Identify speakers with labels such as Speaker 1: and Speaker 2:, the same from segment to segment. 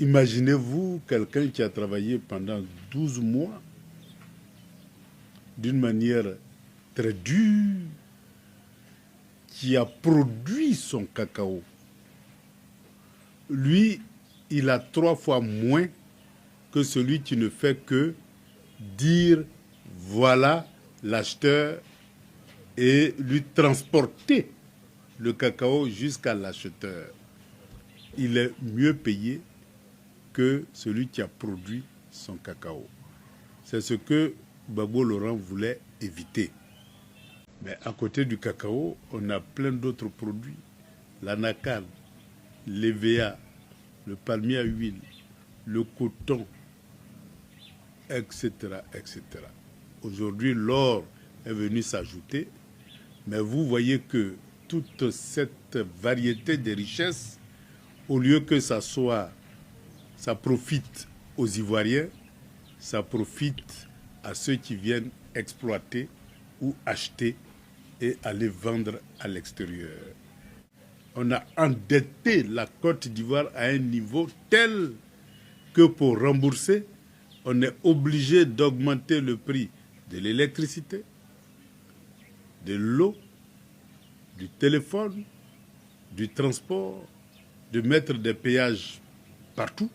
Speaker 1: Imaginez-vous quelqu'un qui a travaillé pendant 12 mois d'une manière très dure, qui a produit son cacao. Lui, il a 3 fois moins que celui qui ne fait que dire voilà l'acheteur et lui transporter le cacao jusqu'à l'acheteur. Il est mieux payé que celui qui a produit son cacao. C'est ce que Gbagbo Laurent voulait éviter. Mais à côté du cacao, on a plein d'autres produits. L'anacarde, l'EVA, le palmier à huile, le coton, etc., etc. Aujourd'hui, l'or est venu s'ajouter, mais vous voyez que toute cette variété de richesses, au lieu que ça profite aux Ivoiriens, ça profite à ceux qui viennent exploiter ou acheter et aller vendre à l'extérieur. On a endetté la Côte d'Ivoire à un niveau tel que pour rembourser, on est obligé d'augmenter le prix de l'électricité, de l'eau, du téléphone, du transport, de mettre des péages partout.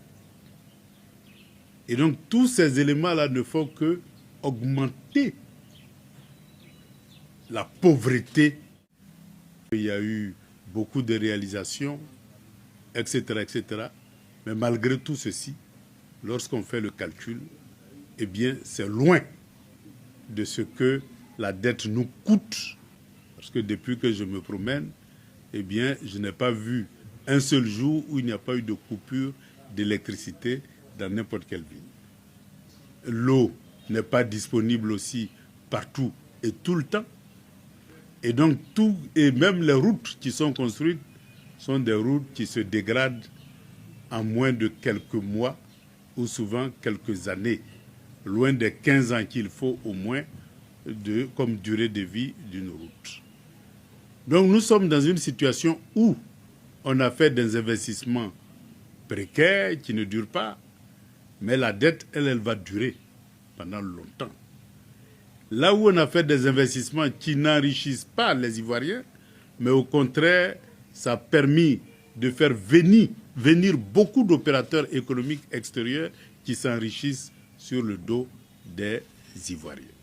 Speaker 1: Et donc tous ces éléments-là ne font que augmenter la pauvreté. Il y a eu beaucoup de réalisations, etc., etc. Mais malgré tout ceci, lorsqu'on fait le calcul, eh bien, c'est loin de ce que la dette nous coûte. Parce que depuis que je me promène, eh bien, je n'ai pas vu un seul jour où il n'y a pas eu de coupure d'électricité dans n'importe quelle ville. L'eau n'est pas disponible aussi partout et tout le temps. Et donc, et même les routes qui sont construites sont des routes qui se dégradent en moins de quelques mois ou souvent quelques années, loin des 15 ans qu'il faut au moins comme durée de vie d'une route. Donc nous sommes dans une situation où on a fait des investissements précaires qui ne durent pas, mais la dette, elle va durer pendant longtemps. Là où on a fait des investissements qui n'enrichissent pas les Ivoiriens, mais au contraire, ça a permis de faire venir beaucoup d'opérateurs économiques extérieurs qui s'enrichissent sur le dos des Ivoiriens.